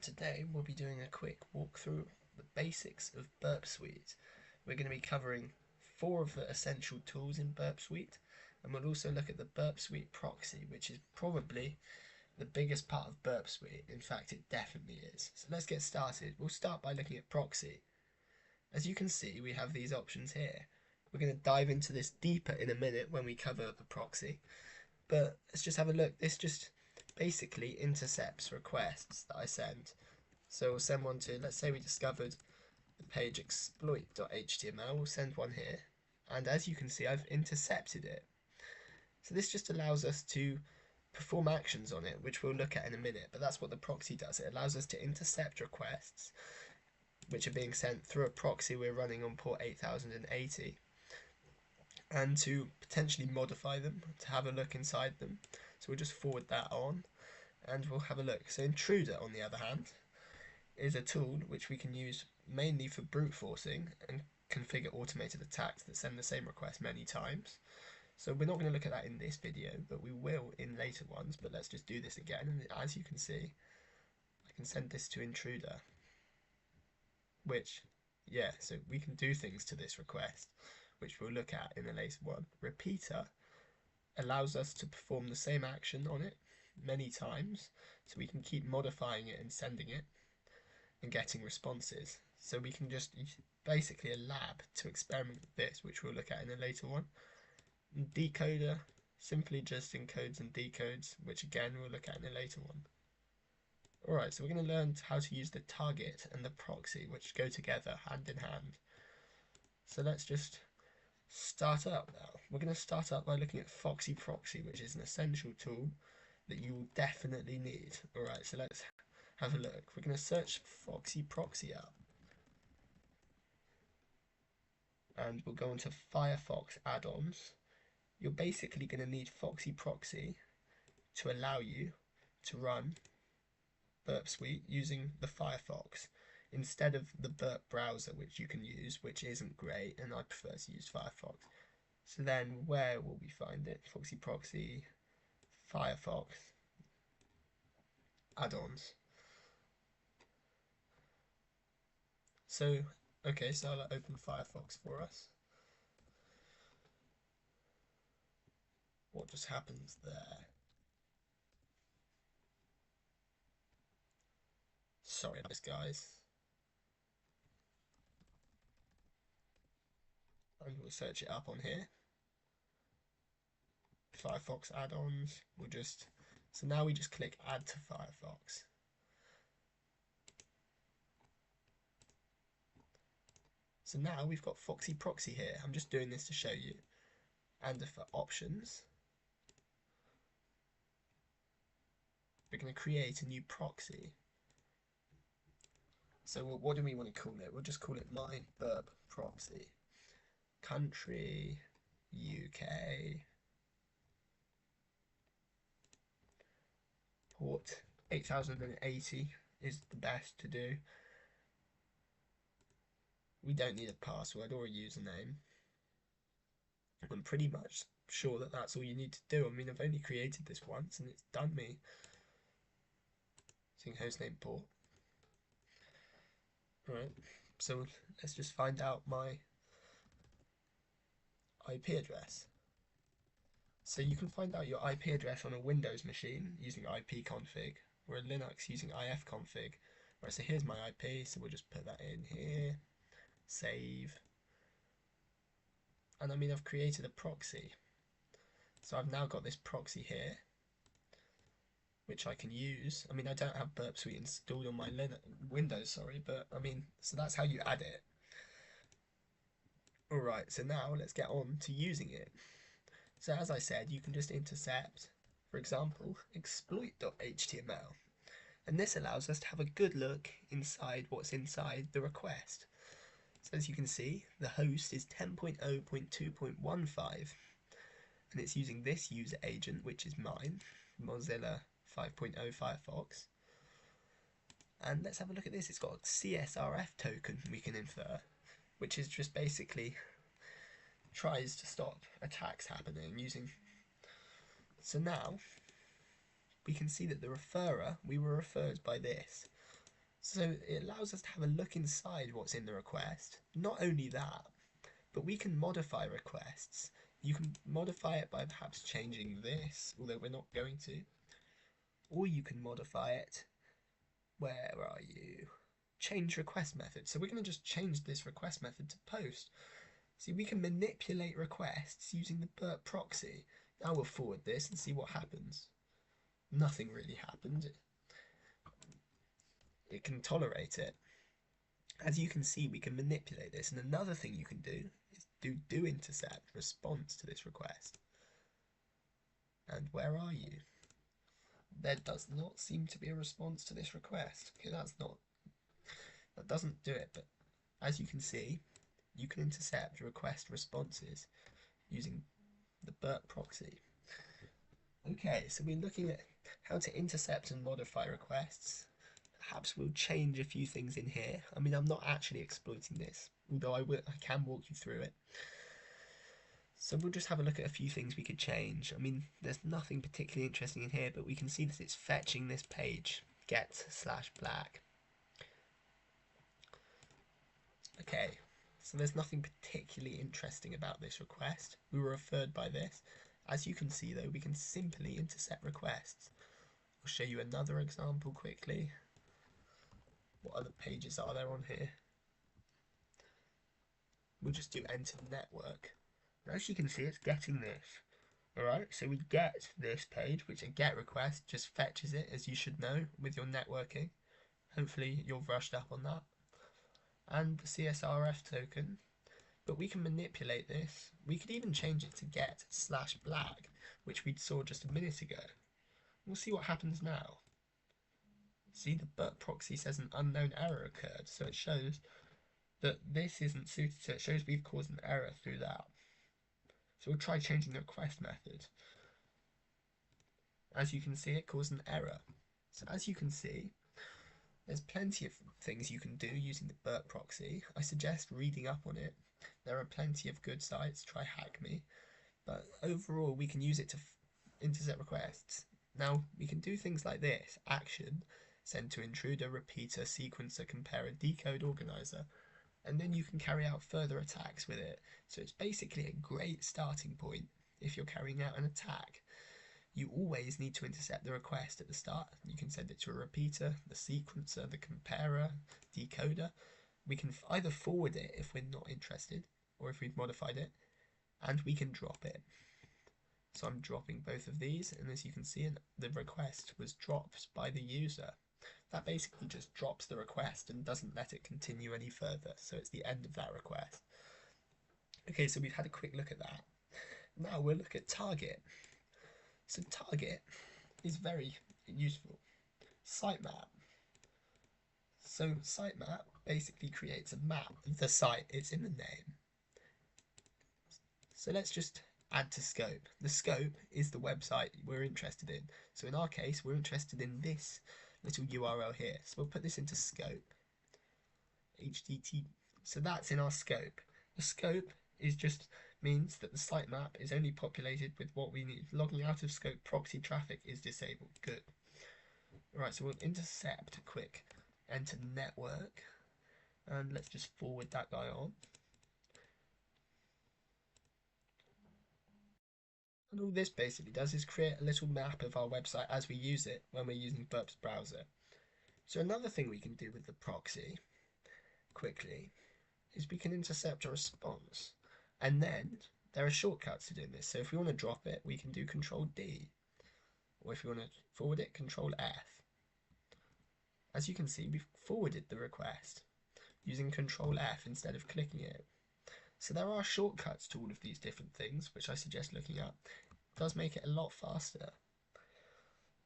Today we'll be doing a quick walkthrough of the basics of burpsuite. We're going to be covering 4 of the essential tools in burpsuite, and we'll also look at the burpsuite proxy, which is probably the biggest part of burpsuite. In fact, it definitely is. So let's get started. We'll start by looking at proxy. As you can see, we have these options here. We're going to dive into this deeper in a minute when we cover the proxy, but let's just have a look. This just basically intercepts requests that I send. So we'll send one to, let's say we discovered the page exploit.html, we'll send one here, and as you can see I've intercepted it. So this just allows us to perform actions on it, which we'll look at in a minute, but that's what the proxy does. It allows us to intercept requests which are being sent through a proxy we're running on port 8080, and to potentially modify them, to have a look inside them. So we'll just forward that on and we'll have a look. So intruder, on the other hand, is a tool which we can use mainly for brute forcing and configure automated attacks that send the same request many times. So we're not going to look at that in this video, but we will in later ones. But let's just do this again, and as you can see, I can send this to intruder, which, yeah, so we can do things to this request, which we'll look at in a later one. Repeater allows us to perform the same action on it many times, so we can keep modifying it and sending it and getting responses. So we can just basically a lab to experiment with this, which we'll look at in a later one. And decoder simply just encodes and decodes, which again we'll look at in a later one. Alright, so we're going to learn how to use the target and the proxy, which go together hand in hand. So let's just start up now. We're going to start up by looking at FoxyProxy, which is an essential tool that you will definitely need. Alright, so let's have a look. We're going to search FoxyProxy up, and we'll go into Firefox add-ons. You're basically going to need FoxyProxy to allow you to run burpsuite using the Firefox instead of the Burp browser, which you can use, which isn't great, and I prefer to use Firefox. So then where will we find it? FoxyProxy, Firefox, add-ons. So, okay, so I'll open Firefox for us. What just happens there? Sorry about this, guys. And we'll search it up on here. Firefox add-ons. So now we just click add to Firefox. So now we've got FoxyProxy here. I'm just doing this to show you. And for options, we're going to create a new proxy. So what do we want to call it? We'll just call it my Burp Proxy. Country, UK, port 8080 is the best to do. We don't need a password or a username. I'm pretty much sure that that's all you need to do. I mean, I've only created this once and it's done me. Using hostname port. Right, so let's just find out my IP address. So you can find out your IP address on a Windows machine using ipconfig, or a Linux using ifconfig. Right, so here's my IP, so we'll just put that in here, save. And I mean, I've created a proxy. So I've now got this proxy here, which I can use. I mean, I don't have burpsuite installed on my Windows, but I mean, so that's how you add it. Alright, so now let's get on to using it. So as I said, you can just intercept, for example, exploit.html. And this allows us to have a good look inside what's inside the request. So as you can see, the host is 10.0.2.15, and it's using this user agent, which is mine, Mozilla 5.0 Firefox. And let's have a look at this. It's got a CSRF token we can infer, which is just basically tries to stop attacks happening using. So now we can see that the referrer, we were referred by this. So it allows us to have a look inside what's in the request. Not only that, but we can modify requests. You can modify it by perhaps changing this, although we're not going to. Or you can modify it, where are you? Change request method. So we're going to just change this request method to post. See, we can manipulate requests using the Burp Proxy. Now we'll forward this and see what happens. Nothing really happened. It can tolerate it. As you can see, we can manipulate this. And another thing you can do is do intercept response to this request. And where are you? There does not seem to be a response to this request. Okay, that doesn't do it, but as you can see, you can intercept request responses using the Burp Proxy. Okay, so we're looking at how to intercept and modify requests. Perhaps we'll change a few things in here. I mean, I'm not actually exploiting this, although I can walk you through it. So we'll just have a look at a few things we could change. I mean, there's nothing particularly interesting in here, but we can see that it's fetching this page, get/black. Okay, so there's nothing particularly interesting about this request. We were referred by this. As you can see though, we can simply intercept requests. I'll show you another example quickly. What other pages are there on here? We'll just do enter network. As you can see, it's getting this. Alright, so we get this page, which a GET request just fetches it, as you should know with your networking. Hopefully you're brushed up on that. And the CSRF token. But we can manipulate this. We could even change it to get/black, which we saw just a minute ago. We'll see what happens now. See, the Burp Proxy says an unknown error occurred, so it shows that this isn't suited, so it shows we've caused an error through that. So we'll try changing the request method. As you can see, it caused an error. So as you can see, there's plenty of things you can do using the Burp Proxy. I suggest reading up on it. There are plenty of good sites, try HackMe. But overall, we can use it to intercept requests. Now, we can do things like this. Action, send to intruder, repeater, sequencer, comparer, decode, organizer. And then you can carry out further attacks with it. So it's basically a great starting point if you're carrying out an attack. You always need to intercept the request at the start. You can send it to a repeater, the sequencer, the comparer, decoder. We can either forward it if we're not interested, or if we've modified it, and we can drop it. So I'm dropping both of these, and as you can see, the request was dropped by the user. That basically just drops the request and doesn't let it continue any further, so it's the end of that request. Okay, so we've had a quick look at that. Now we'll look at target. So target is very useful. Sitemap. So sitemap basically creates a map of the site. It's in the name. So let's just add to scope. The scope is the website we're interested in. So in our case, we're interested in this little URL here. So we'll put this into scope. HTTP. So that's in our scope. The scope is just means that the sitemap is only populated with what we need. Logging out of scope proxy traffic is disabled. Good. Alright, so we'll intercept a quick enter network. And let's just forward that guy on. And all this basically does is create a little map of our website as we use it when we're using Burp's browser. So another thing we can do with the proxy, quickly, is we can intercept a response. And then there are shortcuts to doing this. So if we want to drop it, we can do Control D. Or if we want to forward it, Control F. As you can see, we've forwarded the request using Control F instead of clicking it. So there are shortcuts to all of these different things, which I suggest looking at. It does make it a lot faster.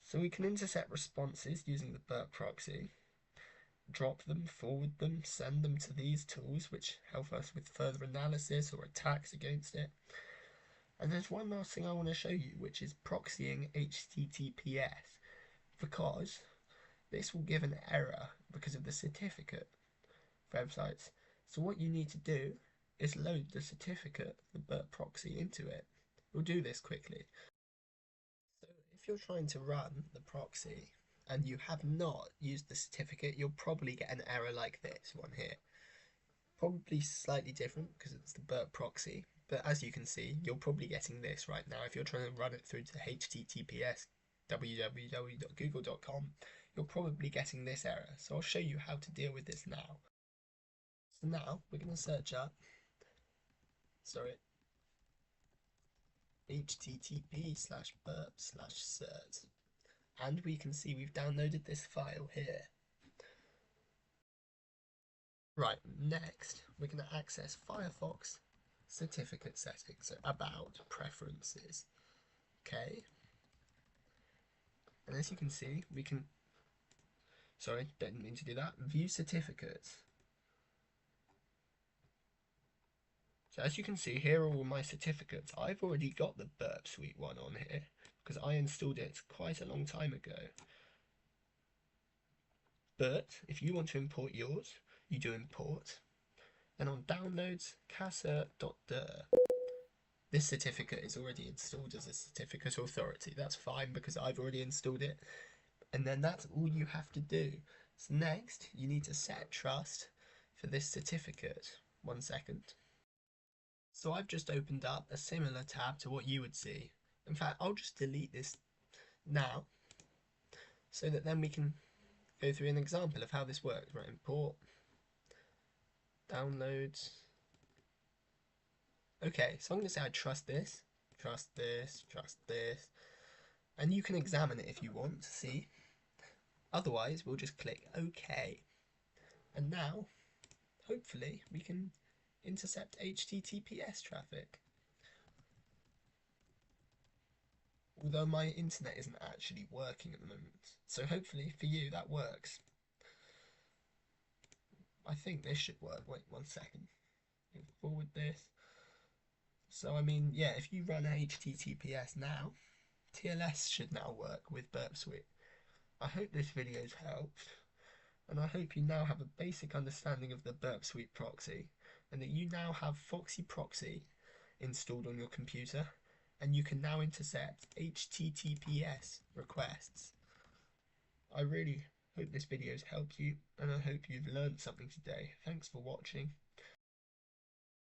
So we can intercept responses using the Burp Proxy, drop them, forward them, send them to these tools, which help us with further analysis or attacks against it. And there's one last thing I want to show you, which is proxying HTTPS, because this will give an error because of the certificate for websites. So what you need to do is load the certificate, the Burp Proxy, into it. We'll do this quickly. So if you're trying to run the proxy and you have not used the certificate, you'll probably get an error like this one here. Probably slightly different because it's the Burp Proxy, but as you can see, you're probably getting this right now. If you're trying to run it through to HTTPS www.google.com, you're probably getting this error. So I'll show you how to deal with this now. So now we're going to search up, http:/burp/cert, and we can see we've downloaded this file here. Right, next we're going to access Firefox certificate settings, so about preferences. Okay, and as you can see, we can, sorry, didn't mean to do that, view certificates. So as you can see, here are all my certificates. I've already got the Burp Suite one on here because I installed it quite a long time ago. But if you want to import yours, you do import. Then on downloads, casa.dir. This certificate is already installed as a certificate authority. That's fine because I've already installed it. And then that's all you have to do. So next, you need to set trust for this certificate. 1 second. So I've just opened up a similar tab to what you would see. In fact, I'll just delete this now so that then we can go through an example of how this works. Right, import, downloads. Okay, so I'm going to say I trust this, trust this, trust this, and you can examine it if you want to see. Otherwise, we'll just click OK. And now, hopefully, we can intercept HTTPS traffic. Although my internet isn't actually working at the moment. So hopefully for you that works. I think this should work. Wait 1 second. Forward this. So I mean, yeah, if you run HTTPS now, TLS should now work with burpsuite. I hope this video's helped, and I hope you now have a basic understanding of the burpsuite proxy, and that you now have FoxyProxy installed on your computer, and you can now intercept HTTPS requests. I really hope this video has helped you, and I hope you've learned something today. Thanks for watching.